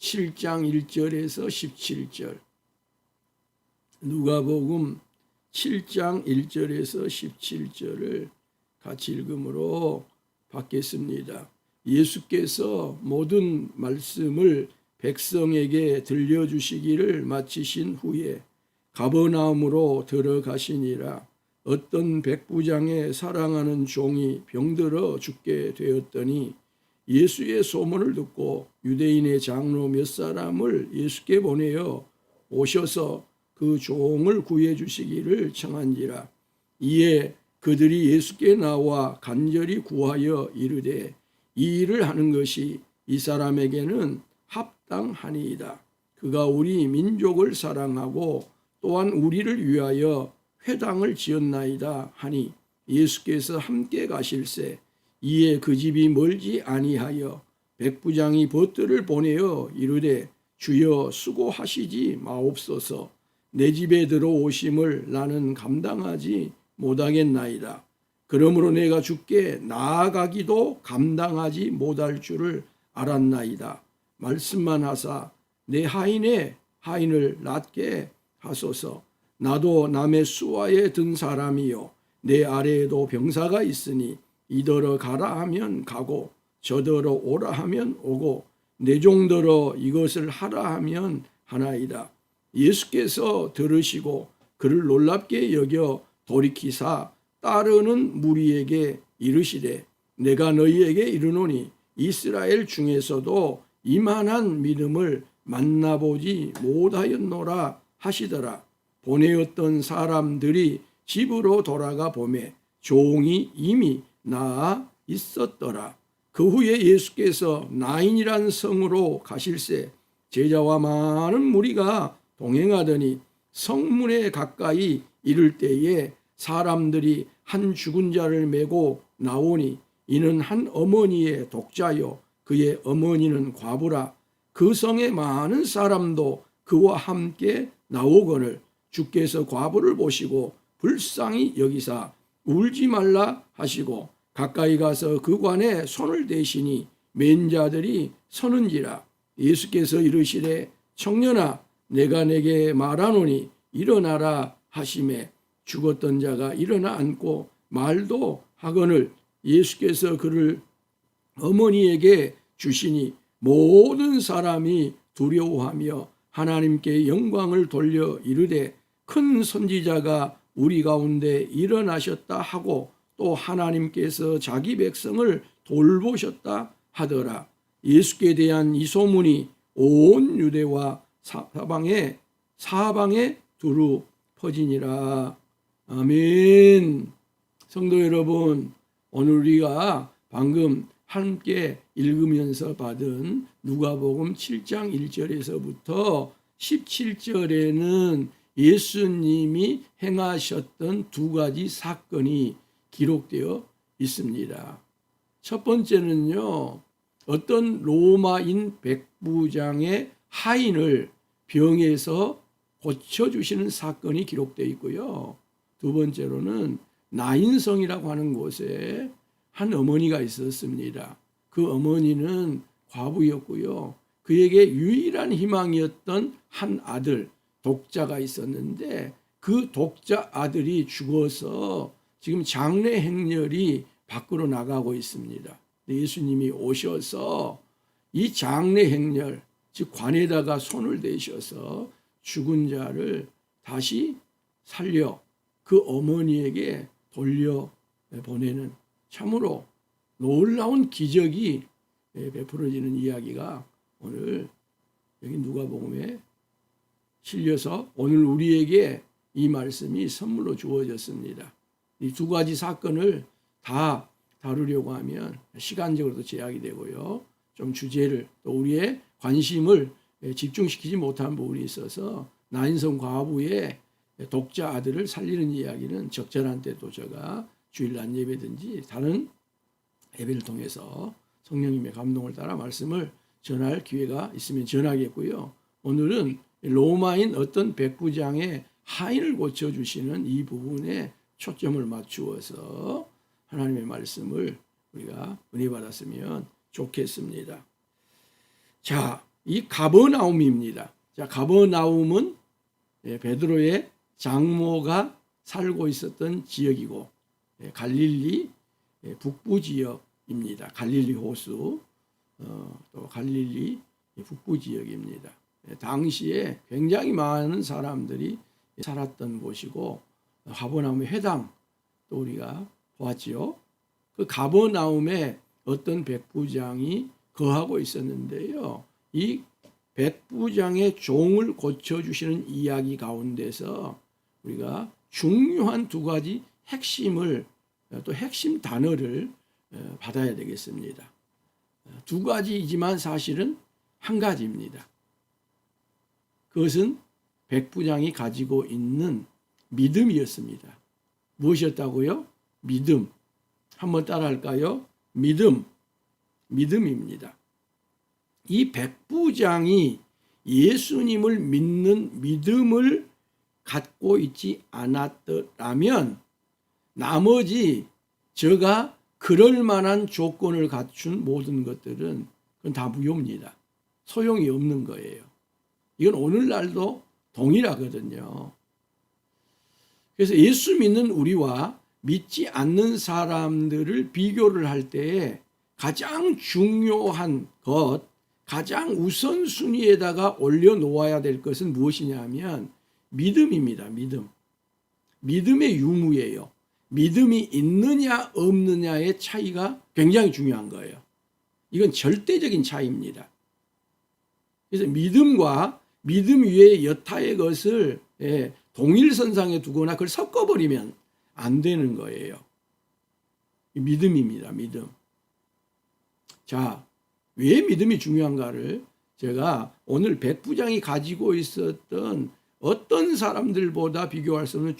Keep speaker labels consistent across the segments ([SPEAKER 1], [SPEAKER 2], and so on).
[SPEAKER 1] 7장 1절에서 17절, 누가복음 7장 1절에서 17절을 같이 읽음으로 받겠습니다. 예수께서 모든 말씀을 백성에게 들려주시기를 마치신 후에 가버나움으로 들어가시니라. 어떤 백부장의 사랑하는 종이 병들어 죽게 되었더니 예수의 소문을 듣고 유대인의 장로 몇 사람을 예수께 보내어 오셔서 그 종을 구해 주시기를 청한지라. 이에 그들이 예수께 나와 간절히 구하여 이르되 이 일을 하는 것이 이 사람에게는 합당하니이다. 그가 우리 민족을 사랑하고 또한 우리를 위하여 회당을 지었나이다 하니 예수께서 함께 가실새 이에 그 집이 멀지 아니하여 백부장이 벗들을 보내어 이르되 주여 수고하시지 마옵소서. 내 집에 들어오심을 나는 감당하지 못하겠나이다. 그러므로 내가 주께 나아가기도 감당하지 못할 줄을 알았나이다. 말씀만 하사 내 하인을 낫게 하소서. 나도 남의 수하에 든 사람이요 내 아래에도 병사가 있으니 이더러 가라 하면 가고 저더러 오라 하면 오고 내 종더러 이것을 하라 하면 하나이다. 예수께서 들으시고 그를 놀랍게 여겨 돌이키사 따르는 무리에게 이르시되 내가 너희에게 이르노니 이스라엘 중에서도 이만한 믿음을 만나보지 못하였노라 하시더라. 보내었던 사람들이 집으로 돌아가 보매 종이 이미 나아 있었더라. 그 후에 예수께서 나인이란 성으로 가실새 제자와 많은 무리가 동행하더니 성문에 가까이 이를 때에 사람들이 한 죽은 자를 메고 나오니 이는 한 어머니의 독자요 그의 어머니는 과부라. 그 성에 많은 사람도 그와 함께 나오거늘 주께서 과부를 보시고 불쌍히 여기사 울지 말라 하시고 가까이 가서 그 관에 손을 대시니 맨 자들이 서는지라. 예수께서 이르시되 청년아 내가 내게 말하노니 일어나라 하시매 죽었던 자가 일어나 앉고 말도 하거늘 예수께서 그를 어머니에게 주시니 모든 사람이 두려워하며 하나님께 영광을 돌려 이르되 큰 선지자가 우리 가운데 일어나셨다 하고 또 하나님께서 자기 백성을 돌보셨다 하더라. 예수께 대한 이 소문이 온 유대와 사방에 두루 퍼지니라. 아멘. 성도 여러분, 오늘 우리가 방금 함께 읽으면서 받은 누가복음 7장 1절에서부터 17절에는 예수님이 행하셨던 두 가지 사건이 기록되어 있습니다. 첫 번째는요, 어떤 로마인 백부장의 하인을 병에서 고쳐주시는 사건이 기록되어 있고요. 두 번째로는 나인성이라고 하는 곳에 한 어머니가 있었습니다. 그 어머니는 과부였고요. 그에게 유일한 희망이었던 한 아들, 독자가 있었는데 그 독자 아들이 죽어서 지금 장례 행렬이 밖으로 나가고 있습니다. 예수님이 오셔서 이 장례 행렬, 즉 관에다가 손을 대셔서 죽은 자를 다시 살려 그 어머니에게 돌려보내는 참으로 놀라운 기적이 베풀어지는 이야기가 오늘 여기 누가복음에 실려서 오늘 우리에게 이 말씀이 선물로 주어졌습니다. 이 두 가지 사건을 다 다루려고 하면 시간적으로도 제약이 되고요. 좀 주제를 또 우리의 관심을 집중시키지 못한 부분이 있어서 나인성 과부의 독자 아들을 살리는 이야기는 적절한 때도 제가 주일 낮 예배든지 다른 예배를 통해서 성령님의 감동을 따라 말씀을 전할 기회가 있으면 전하겠고요. 오늘은 로마인 어떤 백부장의 하인을 고쳐주시는 이 부분에 초점을 맞추어서 하나님의 말씀을 우리가 은혜 받았으면 좋겠습니다. 자, 이 가버나움입니다. 자, 가버나움은 베드로의 장모가 살고 있었던 지역이고 갈릴리 북부 지역입니다. 갈릴리 호수 또 갈릴리 북부 지역입니다. 당시에 굉장히 많은 사람들이 살았던 곳이고 가버나움의 회당 또 우리가 보았지요. 그 가버나움에 어떤 백부장이 거하고 있었는데요. 이 백부장의 종을 고쳐주시는 이야기 가운데서 우리가 중요한 두 가지 핵심을 또 핵심 단어를 받아야 되겠습니다. 두 가지이지만 사실은 한 가지입니다. 그것은 백부장이 가지고 있는 믿음이었습니다. 무엇이었다고요? 믿음. 한번 따라할까요? 믿음입니다. 이 백부장이 예수님을 믿는 믿음을 갖고 있지 않았더라면 나머지 저가 그럴 만한 조건을 갖춘 모든 것들은 그건 다 무효입니다. 소용이 없는 거예요. 이건 오늘날도 동일하거든요. 그래서 예수 믿는 우리와 믿지 않는 사람들을 비교를 할 때에 가장 중요한 것, 가장 우선순위에다가 올려놓아야 될 것은 무엇이냐 하면 믿음입니다. 믿음의 유무예요. 믿음이 있느냐 없느냐의 차이가 굉장히 중요한 거예요. 이건 절대적인 차이입니다. 그래서 믿음과 믿음 위에 여타의 것을 동일선상에 두거나 그걸 섞어버리면 안 되는 거예요. 믿음입니다. 믿음. 자, 왜 믿음이 중요한가를 제가 오늘 백부장이 가지고 있었던 어떤 사람들보다 비교할 수 없는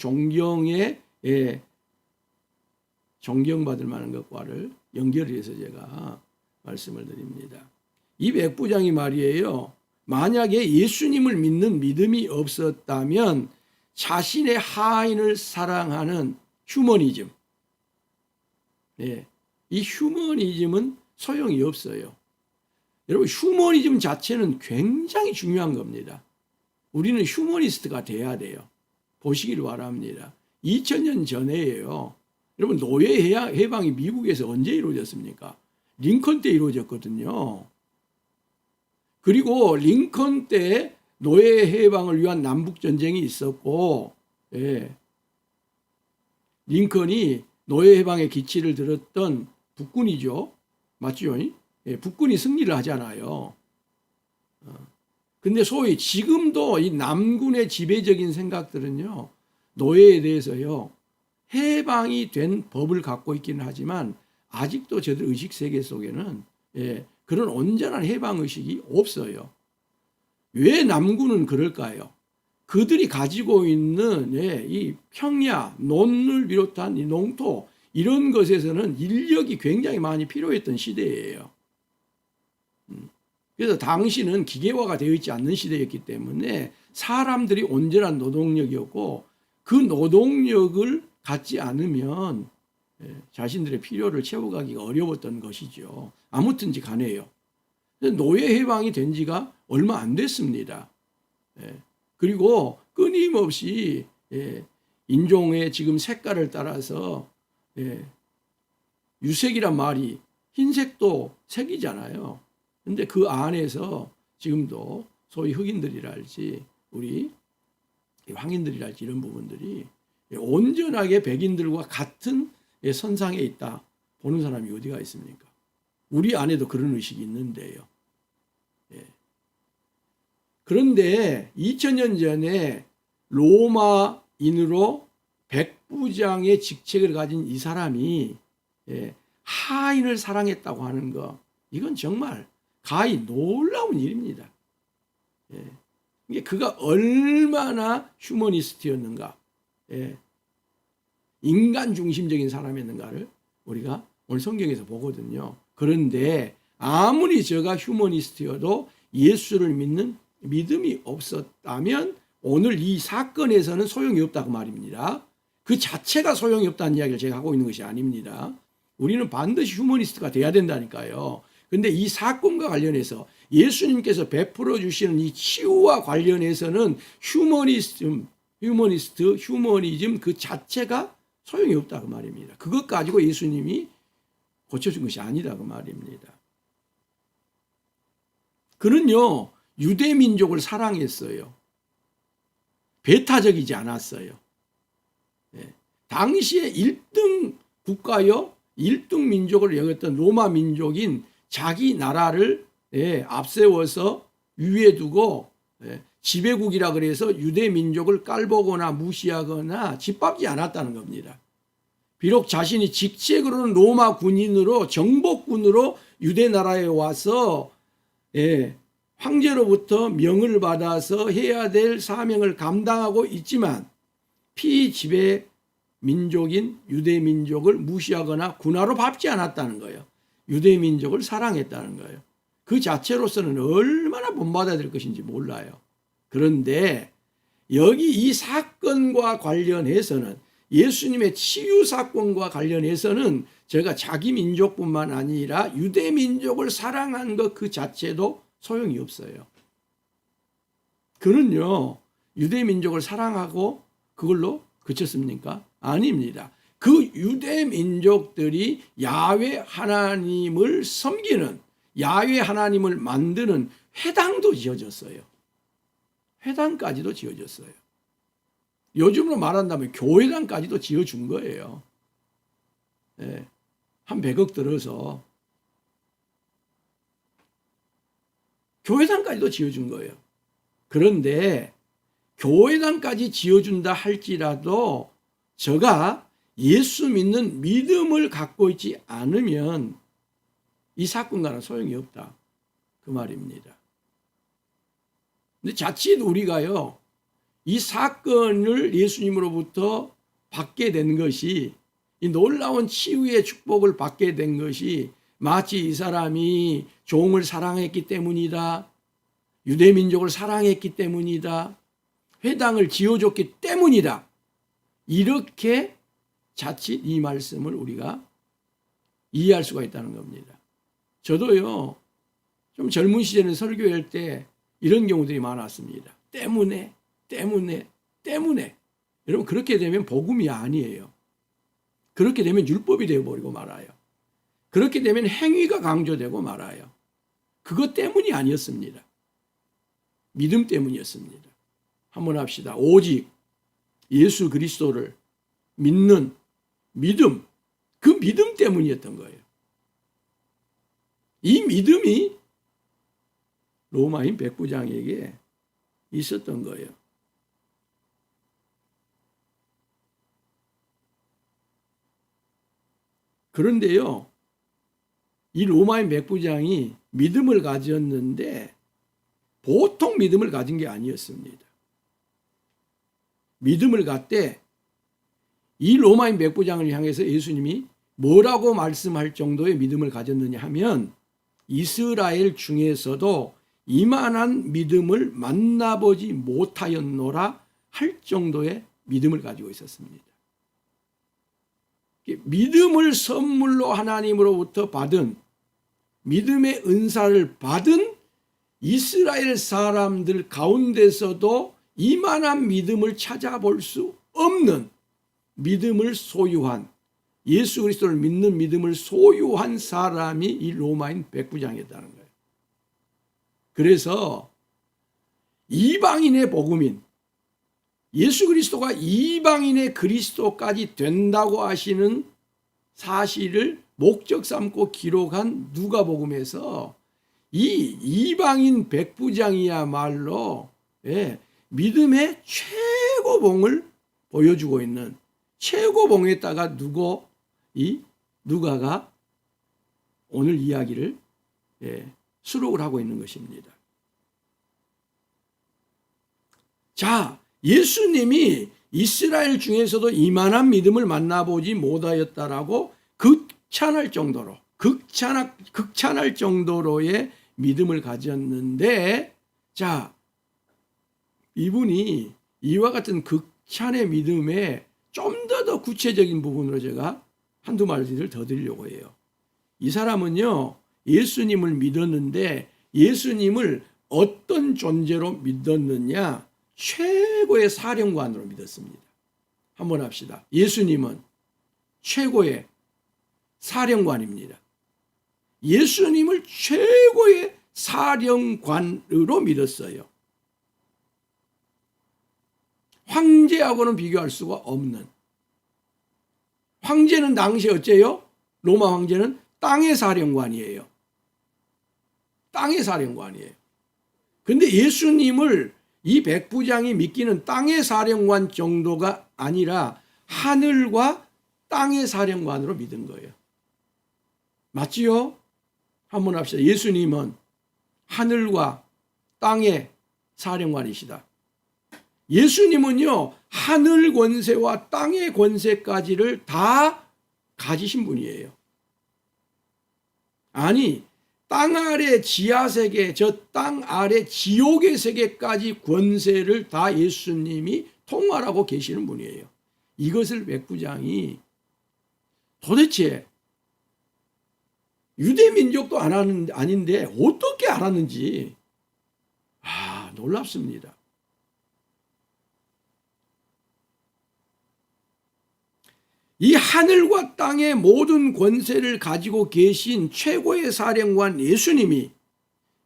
[SPEAKER 1] 존경받을 만한 것과를 연결해서 제가 말씀을 드립니다. 이 백부장이 말이에요. 만약에 예수님을 믿는 믿음이 없었다면 자신의 하인을 사랑하는 휴머니즘. 이 휴머니즘은 소용이 없어요. 여러분, 휴머니즘 자체는 굉장히 중요한 겁니다. 우리는 휴머니스트가 돼야 돼요. 보시길 바랍니다. 2000년 전에요. 여러분, 노예 해방이 미국에서 언제 이루어졌습니까? 링컨 때 이루어졌거든요. 그리고 링컨 때 노예 해방을 위한 남북전쟁이 있었고, 링컨이 노예 해방의 기치를 들었던 북군이죠. 맞죠? 북군이 승리를 하잖아요. 근데 소위 지금도 이 남군의 지배적인 생각들은요, 노예에 대해서요, 해방이 된 법을 갖고 있기는 하지만 아직도 저들 의식 세계 속에는 그런 온전한 해방 의식이 없어요. 왜 남군은 그럴까요? 그들이 가지고 있는 이 평야, 논을 비롯한 이 농토 이런 것에서는 인력이 굉장히 많이 필요했던 시대예요. 그래서 당시는 기계화가 되어 있지 않는 시대였기 때문에 사람들이 온전한 노동력이었고 그 노동력을 갖지 않으면 자신들의 필요를 채워가기가 어려웠던 것이죠. 아무튼지 간에요. 노예 해방이 된 지가 얼마 안 됐습니다. 그리고 끊임없이 인종의 지금 색깔을 따라서 유색이란 말이 흰색도 색이잖아요. 근데 그 안에서 지금도 소위 흑인들이랄지 우리 황인들이랄지 이런 부분들이 온전하게 백인들과 같은 선상에 있다 보는 사람이 어디가 있습니까? 우리 안에도 그런 의식이 있는데요. 그런데 2000년 전에 로마인으로 백부장의 직책을 가진 이 사람이 하인을 사랑했다고 하는 거, 이건 정말 가히 놀라운 일입니다. 이게 그가 얼마나 휴머니스트였는가, 인간 중심적인 사람이었는가를 우리가 오늘 성경에서 보거든요. 그런데 아무리 저가 휴머니스트여도 예수를 믿는 믿음이 없었다면 오늘 이 사건에서는 소용이 없다고 말입니다. 그 자체가 소용이 없다는 이야기를 제가 하고 있는 것이 아닙니다. 우리는 반드시 휴머니스트가 돼야 된다니까요. 그런데 이 사건과 관련해서 예수님께서 베풀어 주시는 이 치유와 관련해서는 휴머니즘 그 자체가 소용이 없다 그 말입니다. 그것 가지고 예수님이 고쳐준 것이 아니다 그 말입니다. 그는요 유대 민족을 사랑했어요. 배타적이지 않았어요. 예. 당시에 1등 국가요 1등 민족을 여겼던 로마 민족인 자기 나라를 앞세워서 위에 두고 지배국이라 그래서 유대 민족을 깔보거나 무시하거나 짓밟지 않았다는 겁니다. 비록 자신이 직책으로는 로마 군인으로 정복군으로 유대 나라에 와서 황제로부터 명을 받아서 해야 될 사명을 감당하고 있지만 피지배 민족인 유대 민족을 무시하거나 군화로 밟지 않았다는 거예요. 유대 민족을 사랑했다는 거예요. 그 자체로서는 얼마나 본받아야 될 것인지 몰라요. 그런데 여기 이 사건과 관련해서는 예수님의 치유 사건과 관련해서는 제가 자기 민족뿐만 아니라 유대 민족을 사랑한 것 그 자체도 소용이 없어요. 그는요 유대 민족을 사랑하고 그걸로 그쳤습니까? 아닙니다. 그 유대 민족들이 야훼 하나님을 섬기는 야훼 하나님을 만드는 회당도 지어졌어요. 회당까지도 지어졌어요. 요즘으로 말한다면 교회당까지도 지어준 거예요. 한 100억 들어서 교회당까지도 지어준 거예요. 그런데 교회당까지 지어준다 할지라도 저가 예수 믿는 믿음을 갖고 있지 않으면 이 사건과는 소용이 없다. 그 말입니다. 근데 자칫 우리가요, 이 사건을 예수님으로부터 받게 된 것이, 이 놀라운 치유의 축복을 받게 된 것이 마치 이 사람이 종을 사랑했기 때문이다. 유대민족을 사랑했기 때문이다. 회당을 지어줬기 때문이다. 이렇게 자칫 이 말씀을 우리가 이해할 수가 있다는 겁니다. 저도요, 좀 젊은 시절에 설교할 때 이런 경우들이 많았습니다. 때문에. 여러분, 그렇게 되면 복음이 아니에요. 그렇게 되면 율법이 되어버리고 말아요. 그렇게 되면 행위가 강조되고 말아요. 그것 때문이 아니었습니다. 믿음 때문이었습니다. 한번 합시다. 오직 예수 그리스도를 믿는 믿음, 그 믿음 때문이었던 거예요. 이 믿음이 로마인 백부장에게 있었던 거예요. 그런데요, 이 로마인 백부장이 믿음을 가졌는데 보통 믿음을 가진 게 아니었습니다. 믿음을 갖되 이 로마인 백부장을 향해서 예수님이 뭐라고 말씀할 정도의 믿음을 가졌느냐 하면 이스라엘 중에서도 이만한 믿음을 만나보지 못하였노라 할 정도의 믿음을 가지고 있었습니다. 믿음을 선물로 하나님으로부터 받은, 믿음의 은사를 받은 이스라엘 사람들 가운데서도 이만한 믿음을 찾아볼 수 없는 믿음을 소유한, 예수 그리스도를 믿는 믿음을 소유한 사람이 이 로마인 백부장이었다는 거예요. 그래서 이방인의 복음인, 예수 그리스도가 이방인의 그리스도까지 된다고 하시는 사실을 목적 삼고 기록한 누가복음에서 이 이방인 백부장이야말로 믿음의 최고봉을 보여주고 있는, 최고봉에다가 두고 이 누가가 오늘 이야기를 수록을 하고 있는 것입니다. 자, 예수님이 이스라엘 중에서도 이만한 믿음을 만나보지 못하였다라고 극찬할 정도로의 믿음을 가졌는데, 자, 이분이 이와 같은 극찬의 믿음에 좀 더 구체적인 부분으로 제가 한두 마디를 더 드리려고 해요. 이 사람은요, 예수님을 믿었는데 예수님을 어떤 존재로 믿었느냐? 최고의 사령관으로 믿었습니다. 한번 합시다. 예수님은 최고의 사령관입니다. 예수님을 최고의 사령관으로 믿었어요. 황제하고는 비교할 수가 없는. 황제는 당시 어째요? 로마 황제는 땅의 사령관이에요. 땅의 사령관이에요. 근데 예수님을 이 백부장이 믿기는 땅의 사령관 정도가 아니라 하늘과 땅의 사령관으로 믿은 거예요. 맞지요? 한번 합시다. 예수님은 하늘과 땅의 사령관이시다. 예수님은요, 하늘 권세와 땅의 권세까지를 다 가지신 분이에요. 아니, 땅 아래 지하세계, 저 땅 아래 지옥의 세계까지 권세를 다 예수님이 통할하고 계시는 분이에요. 이것을 백부장이 도대체 유대 민족도 아닌데 어떻게 알았는지 놀랍습니다. 이 하늘과 땅의 모든 권세를 가지고 계신 최고의 사령관 예수님이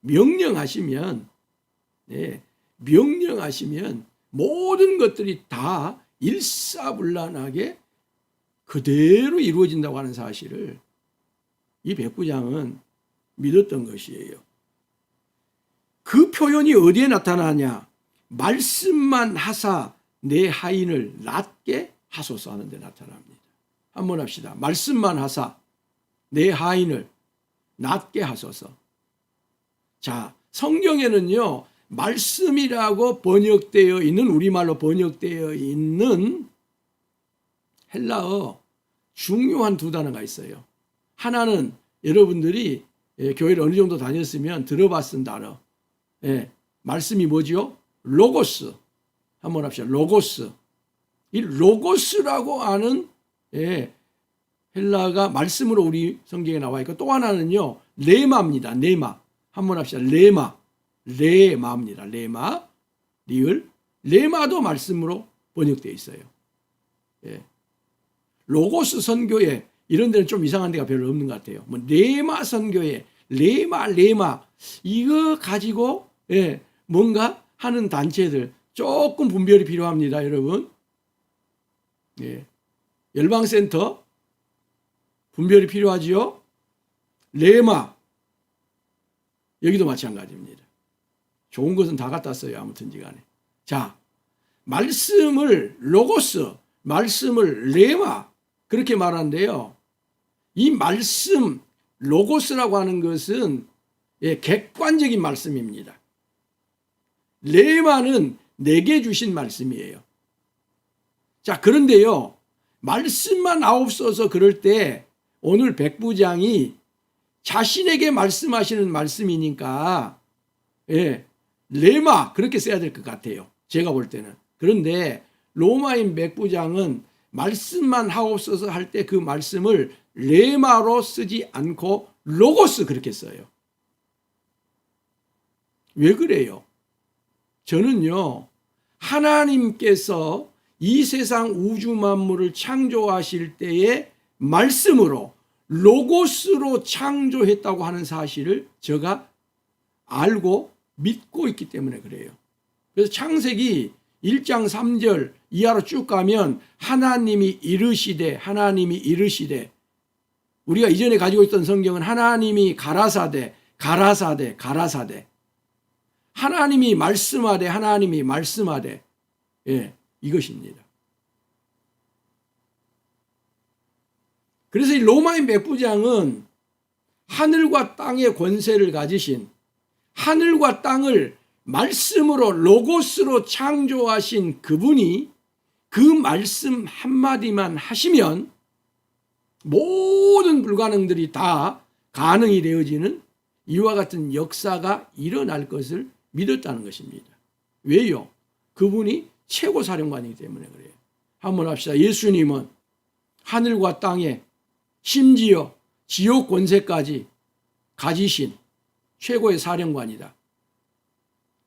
[SPEAKER 1] 명령하시면 모든 것들이 다 일사불란하게 그대로 이루어진다고 하는 사실을 이 백부장은 믿었던 것이에요. 그 표현이 어디에 나타나냐? 말씀만 하사 내 하인을 낫게 하소서 하는 데 나타납니다. 한번 합시다. 말씀만 하사 내 하인을 낫게 하소서. 자, 성경에는요, 말씀이라고 번역되어 있는, 우리말로 번역되어 있는 헬라어 중요한 두 단어가 있어요. 하나는 여러분들이 교회를 어느 정도 다녔으면 들어봤은 단어. 말씀이 뭐지요? 로고스. 한번 합시다. 로고스. 이 로고스라고 하는 헬라가 말씀으로 우리 성경에 나와 있고, 또 하나는요, 레마입니다. 레마. 한번 합시다. 레마. 레마입니다. 레마. 리을. 레마도 말씀으로 번역되어 있어요. 로고스 선교에 이런 데는 좀 이상한 데가 별로 없는 것 같아요. 뭐 레마 선교에 레마 이거 가지고 뭔가 하는 단체들 조금 분별이 필요합니다, 여러분. 열방센터 분별이 필요하지요. 레마 여기도 마찬가지입니다. 좋은 것은 다 갖다 써요, 아무튼지 간에. 자, 말씀을 로고스, 말씀을 레마 그렇게 말하는데요. 이 말씀 로고스라고 하는 것은 객관적인 말씀입니다. 레마는 내게 주신 말씀이에요. 자, 그런데요, 말씀만 아옵소서 그럴 때 오늘 백부장이 자신에게 말씀하시는 말씀이니까 레마 그렇게 써야 될 것 같아요. 제가 볼 때는. 그런데 로마인 백부장은 말씀만 하옵소서 할 때 그 말씀을 레마로 쓰지 않고 로고스 그렇게 써요. 왜 그래요? 저는요, 하나님께서 이 세상 우주 만물을 창조하실 때에 말씀으로 로고스로 창조했다고 하는 사실을 제가 알고 믿고 있기 때문에 그래요. 그래서 창세기 1장 3절 이하로 쭉 가면 하나님이 이르시되 우리가 이전에 가지고 있던 성경은 하나님이 가라사대 하나님이 말씀하되 이것입니다. 그래서 이 로마인 백부장은 하늘과 땅의 권세를 가지신, 하늘과 땅을 말씀으로 로고스로 창조하신 그분이 그 말씀 한마디만 하시면 모든 불가능들이 다 가능이 되어지는 이와 같은 역사가 일어날 것을 믿었다는 것입니다. 왜요? 그분이 최고 사령관이기 때문에 그래요. 한번 합시다. 예수님은 하늘과 땅에 심지어 지옥 권세까지 가지신 최고의 사령관이다.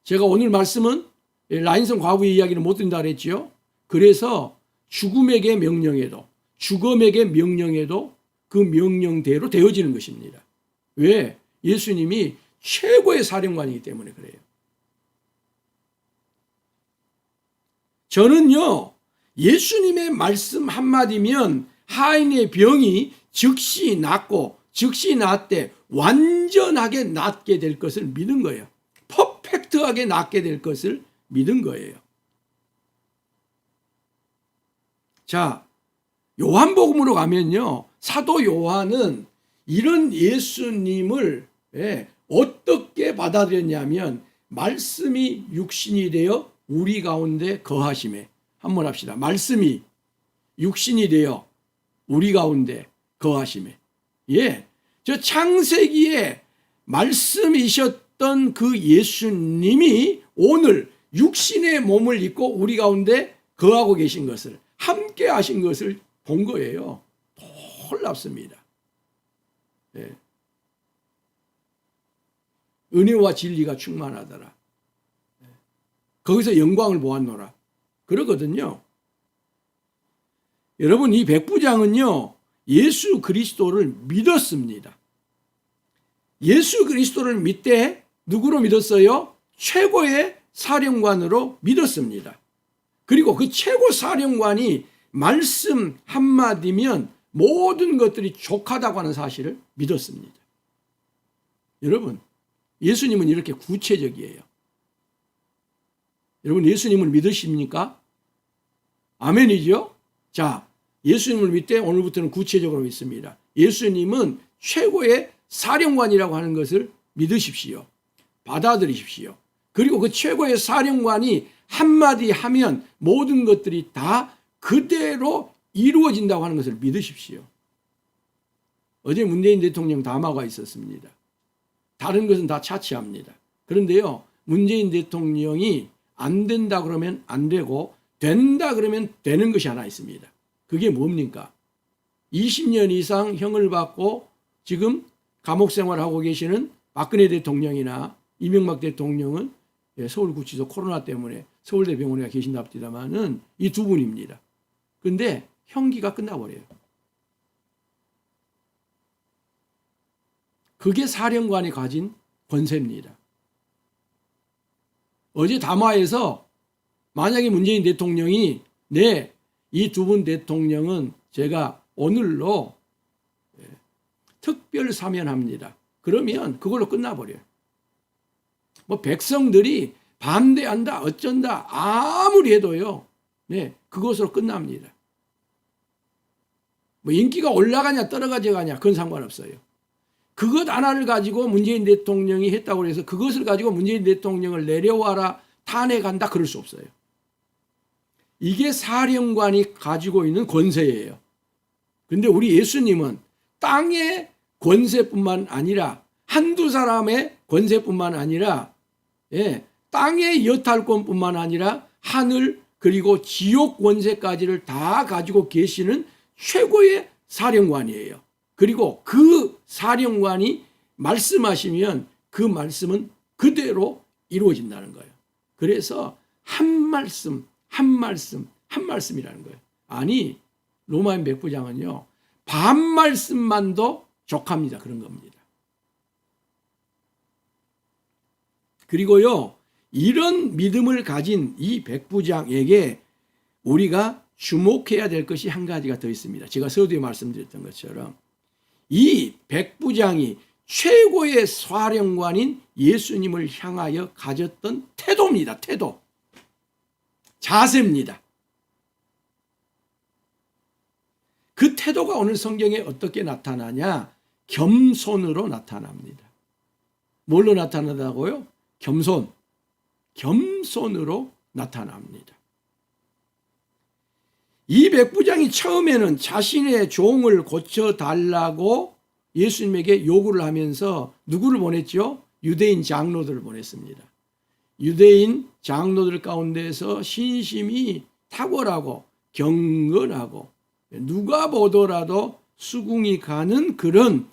[SPEAKER 1] 제가 오늘 말씀은 라인성 과부의 이야기는 못 든다 그랬지요. 그래서 죽음에게 명령해도 죽음에게 명령해도 그 명령대로 되어지는 것입니다. 왜? 예수님이 최고의 사령관이기 때문에 그래요. 저는요, 예수님의 말씀 한마디면 하인의 병이 즉시 낫고 즉시 낫되 완전하게 낫게 될 것을 믿은 거예요. 퍼펙트하게 낫게 될 것을 믿은 거예요. 자, 요한복음으로 가면요, 사도 요한은 이런 예수님을 어떻게 받아들였냐면 말씀이 육신이 되어 우리 가운데 거하심에, 한번 합시다. 말씀이 육신이 되어 우리 가운데 거하심에. 예, 저 창세기에 말씀이셨던 그 예수님이 오늘 육신의 몸을 입고 우리 가운데 거하고 계신 것을, 함께 하신 것을 본 거예요. 놀랍습니다. 예. 은혜와 진리가 충만하더라. 거기서 영광을 보았노라. 그러거든요. 여러분, 이 백부장은요, 예수 그리스도를 믿었습니다. 예수 그리스도를 믿되 누구로 믿었어요? 최고의 사령관으로 믿었습니다. 그리고 그 최고 사령관이 말씀 한마디면 모든 것들이 족하다고 하는 사실을 믿었습니다. 여러분, 예수님은 이렇게 구체적이에요. 여러분, 예수님을 믿으십니까? 아멘이죠? 자, 예수님을 믿되 오늘부터는 구체적으로 믿습니다. 예수님은 최고의 사령관이라고 하는 것을 믿으십시오. 받아들이십시오. 그리고 그 최고의 사령관이 한마디 하면 모든 것들이 다 그대로 이루어진다고 하는 것을 믿으십시오. 어제 문재인 대통령 담화가 있었습니다. 다른 것은 다 차치합니다. 그런데요, 문재인 대통령이 안 된다 그러면 안 되고 된다 그러면 되는 것이 하나 있습니다. 그게 뭡니까? 20년 이상 형을 받고 지금 감옥 생활하고 계시는 박근혜 대통령이나 이명박 대통령은 서울구치소 코로나 때문에 서울대병원에 계신답니다만은 이 두 분입니다. 그런데 형기가 끝나버려요. 그게 사령관이 가진 권세입니다. 어제 담화에서 만약에 문재인 대통령이 네, 이 두 분 대통령은 제가 오늘로 특별 사면합니다. 그러면 그걸로 끝나버려요. 뭐 백성들이 반대한다, 어쩐다, 아무리 해도요, 네, 그것으로 끝납니다. 뭐 인기가 올라가냐, 떨어가냐, 그건 상관없어요. 그것 하나를 가지고 문재인 대통령이 했다고 해서 그것을 가지고 문재인 대통령을 내려와라, 탄핵한다, 그럴 수 없어요. 이게 사령관이 가지고 있는 권세예요. 그런데 우리 예수님은 땅의 권세뿐만 아니라 한두 사람의 권세뿐만 아니라 땅의 여탈권뿐만 아니라 하늘 그리고 지옥 권세까지를 다 가지고 계시는 최고의 사령관이에요. 그리고 그 사령관이 말씀하시면 그 말씀은 그대로 이루어진다는 거예요. 그래서 한 말씀 한 말씀이라는 거예요. 아니, 로마인 백부장은요, 반 말씀만도 족합니다. 그런 겁니다. 그리고요, 이런 믿음을 가진 이 백부장에게 우리가 주목해야 될 것이 한 가지가 더 있습니다. 제가 서두에 말씀드렸던 것처럼 이 백부장이 최고의 사령관인 예수님을 향하여 가졌던 태도입니다. 태도. 자세입니다. 그 태도가 오늘 성경에 어떻게 나타나냐? 겸손으로 나타납니다. 뭘로 나타나다고요? 겸손으로 나타납니다. 이 백부장이 처음에는 자신의 종을 고쳐달라고 예수님에게 요구를 하면서 누구를 보냈죠? 유대인 장로들을 보냈습니다. 유대인 장로들 가운데서 신심이 탁월하고 경건하고 누가 보더라도 수긍이 가는 그런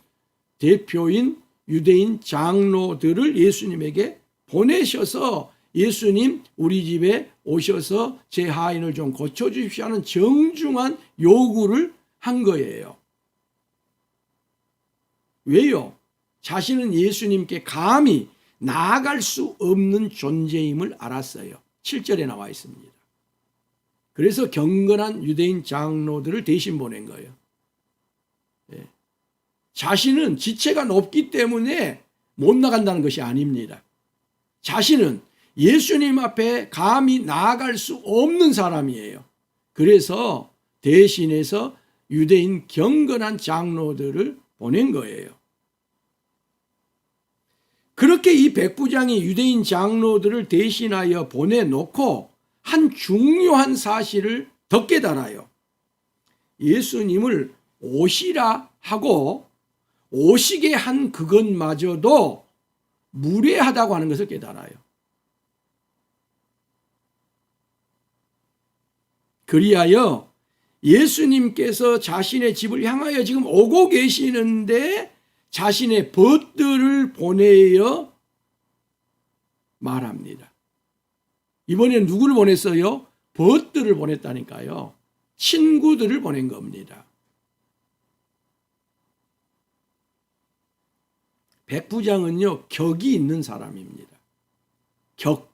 [SPEAKER 1] 대표인 유대인 장로들을 예수님에게 보내셔서 예수님 우리 집에 오셔서 제 하인을 좀 고쳐주십시오 하는 정중한 요구를 한 거예요. 왜요? 자신은 예수님께 감히 나아갈 수 없는 존재임을 알았어요. 7절에 나와 있습니다. 그래서 경건한 유대인 장로들을 대신 보낸 거예요. 자신은 지체가 높기 때문에 못 나간다는 것이 아닙니다. 자신은 예수님 앞에 감히 나아갈 수 없는 사람이에요. 그래서 대신해서 유대인 경건한 장로들을 보낸 거예요. 그렇게 이 백부장이 유대인 장로들을 대신하여 보내놓고 한 중요한 사실을 더 깨달아요. 예수님을 오시라 하고 오시게 한 그것마저도 무례하다고 하는 것을 깨달아요. 그리하여 예수님께서 자신의 집을 향하여 지금 오고 계시는데 자신의 벗들을 보내어 말합니다. 이번에 누구를 보냈어요? 벗들을 보냈다니까요. 친구들을 보낸 겁니다. 백부장은요, 격이 있는 사람입니다. 격.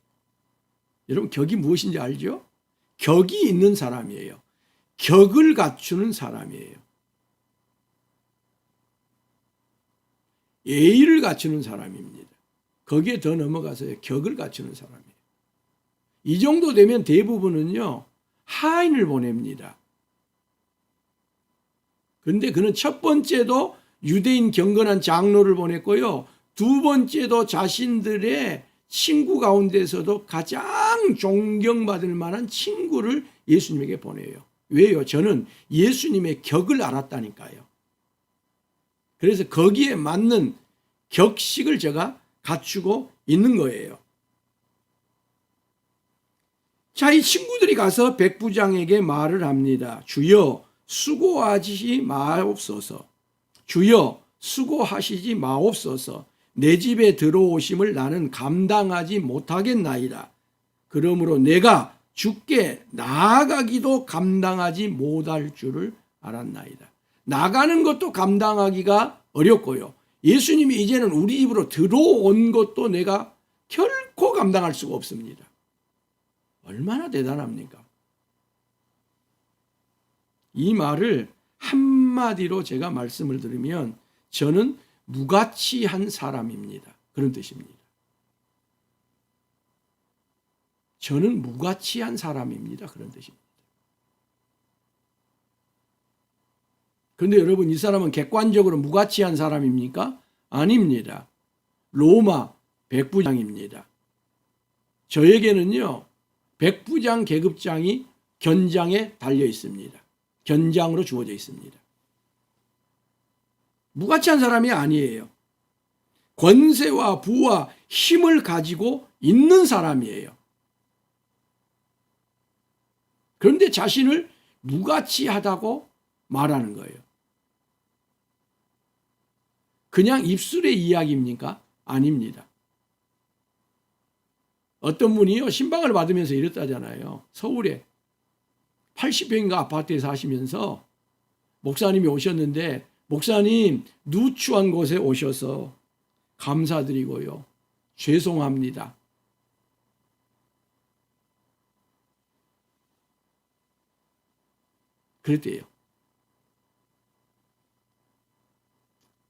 [SPEAKER 1] 여러분, 격이 무엇인지 알죠? 격이 있는 사람이에요. 격을 갖추는 사람이에요. 예의를 갖추는 사람입니다. 거기에 더 넘어가서요, 격을 갖추는 사람이에요. 이 정도 되면 대부분은요, 하인을 보냅니다. 그런데 그는 첫 번째도 유대인 경건한 장로를 보냈고요, 두 번째도 자신들의 친구 가운데서도 가장 존경받을 만한 친구를 예수님에게 보내요. 왜요? 저는 예수님의 격을 알았다니까요. 그래서 거기에 맞는 격식을 제가 갖추고 있는 거예요. 자, 이 친구들이 가서 백부장에게 말을 합니다. 주여, 수고하지 마옵소서. 주여, 수고하시지 마옵소서. 내 집에 들어오심을 나는 감당하지 못하겠나이다. 그러므로 내가 주께 나아가기도 감당하지 못할 줄을 알았나이다. 나가는 것도 감당하기가 어렵고요, 예수님이 이제는 우리 집으로 들어온 것도 내가 결코 감당할 수가 없습니다. 얼마나 대단합니까? 이 말을 한마디로 제가 말씀을 드리면 저는 무가치한 사람입니다. 그런 뜻입니다. 저는 무가치한 사람입니다. 그런 뜻입니다. 그런데 여러분, 이 사람은 객관적으로 무가치한 사람입니까? 아닙니다. 로마 백부장입니다. 저에게는요, 백부장 계급장이 견장에 달려 있습니다. 견장으로 주어져 있습니다. 무가치한 사람이 아니에요. 권세와 부와 힘을 가지고 있는 사람이에요. 그런데 자신을 무가치하다고 말하는 거예요. 그냥 입술의 이야기입니까? 아닙니다. 어떤 분이요, 신방을 받으면서 이랬다잖아요. 서울에 80평인가 아파트에 사시면서 목사님이 오셨는데, 목사님, 누추한 곳에 오셔서 감사드리고요, 죄송합니다. 그랬대요.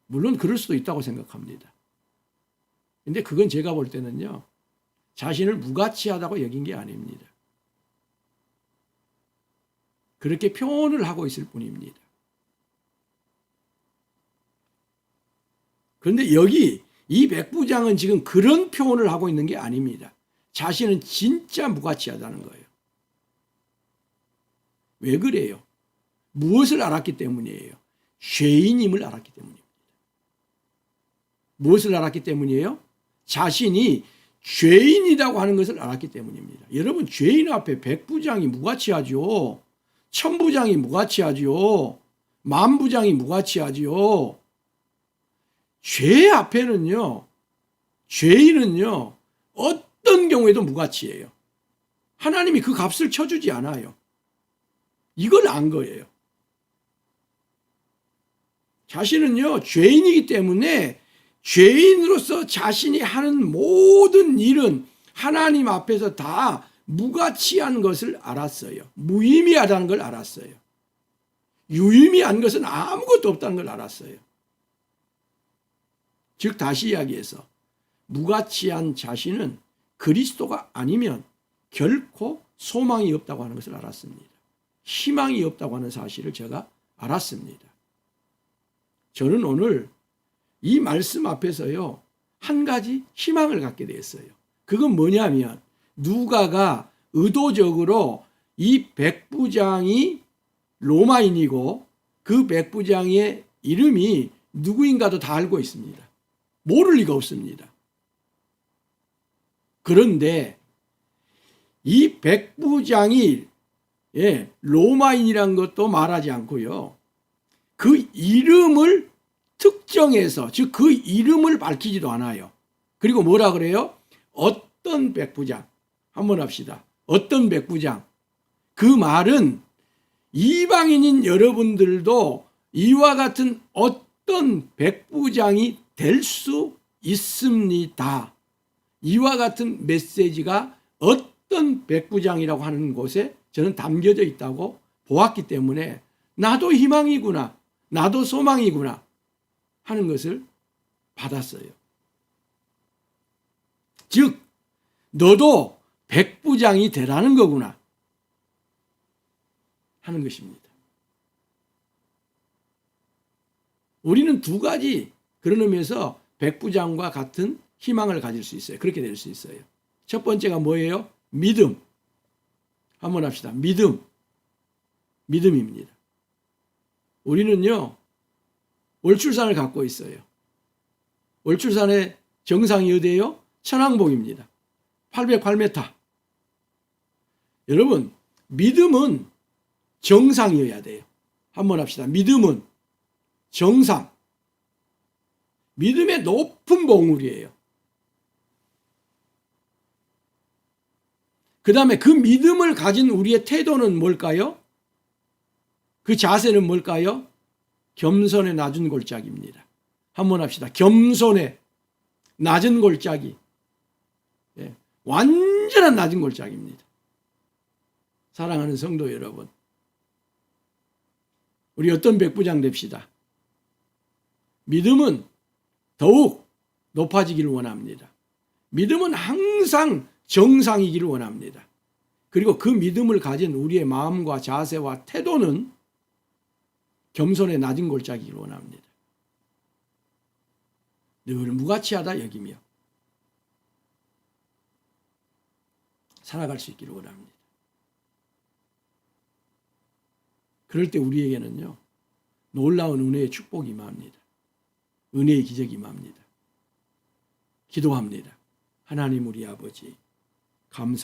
[SPEAKER 1] 물론 그럴 수도 있다고 생각합니다. 근데 그건 제가 볼 때는요, 자신을 무가치하다고 여긴 게 아닙니다. 그렇게 표현을 하고 있을 뿐입니다. 그런데 여기 이 백부장은 지금 그런 표현을 하고 있는 게 아닙니다. 자신은 진짜 무가치하다는 거예요. 왜 그래요? 무엇을 알았기 때문이에요? 죄인임을 알았기 때문입니다. 무엇을 알았기 때문이에요? 자신이 죄인이라고 하는 것을 알았기 때문입니다. 여러분, 죄인 앞에 백부장이 무가치하죠. 천부장이 무가치하죠. 만부장이 무가치하죠. 죄 앞에는요, 죄인은요, 어떤 경우에도 무가치예요. 하나님이 그 값을 쳐주지 않아요. 이걸 안 거예요. 자신은요, 죄인이기 때문에 죄인으로서 자신이 하는 모든 일은 하나님 앞에서 다 무가치한 것을 알았어요. 무의미하다는 걸 알았어요. 유의미한 것은 아무것도 없다는 걸 알았어요. 즉 다시 이야기해서 무가치한 자신은 그리스도가 아니면 결코 소망이 없다고 하는 것을 알았습니다. 희망이 없다고 하는 사실을 제가 알았습니다. 저는 오늘 이 말씀 앞에서요, 한 가지 희망을 갖게 되었어요. 그건 뭐냐면 누가가 의도적으로 이 백부장이 로마인이고 그 백부장의 이름이 누구인가도 다 알고 있습니다. 모를 리가 없습니다. 그런데 이 백부장이 로마인이란 것도 말하지 않고요, 그 이름을 특정해서, 즉 그 이름을 밝히지도 않아요. 그리고 뭐라 그래요? 어떤 백부장. 한번 합시다. 어떤 백부장. 그 말은 이방인인 여러분들도 이와 같은 어떤 백부장이 될 수 있습니다. 이와 같은 메시지가 어떤 백부장이라고 하는 곳에 저는 담겨져 있다고 보았기 때문에 나도 희망이구나, 나도 소망이구나 하는 것을 받았어요. 즉 너도 백부장이 되라는 거구나 하는 것입니다. 우리는 두 가지 그런 의미에서 백부장과 같은 희망을 가질 수 있어요. 그렇게 될 수 있어요. 첫 번째가 뭐예요? 믿음. 한번 합시다. 믿음. 믿음입니다. 우리는요, 월출산을 갖고 있어요. 월출산의 정상이 어디예요? 천왕봉입니다. 808m. 여러분, 믿음은 정상이어야 돼요. 한번 합시다. 믿음은 정상. 믿음의 높은 봉우리예요. 그 다음에 그 믿음을 가진 우리의 태도는 뭘까요? 그 자세는 뭘까요? 겸손의 낮은 골짜기입니다. 한번 합시다. 겸손의 낮은 골짜기. 완전한 낮은 골짜기입니다. 사랑하는 성도 여러분, 우리 어떤 백부장 됩시다. 믿음은 더욱 높아지기를 원합니다. 믿음은 항상 정상이기를 원합니다. 그리고 그 믿음을 가진 우리의 마음과 자세와 태도는 겸손의 낮은 골짜기를 원합니다. 늘 무가치하다 여기며 살아갈 수 있기를 원합니다. 그럴 때 우리에게는요, 놀라운 은혜의 축복이 임합니다. 은혜의 기적이 임합니다. 기도합니다. 하나님 우리 아버지, 감사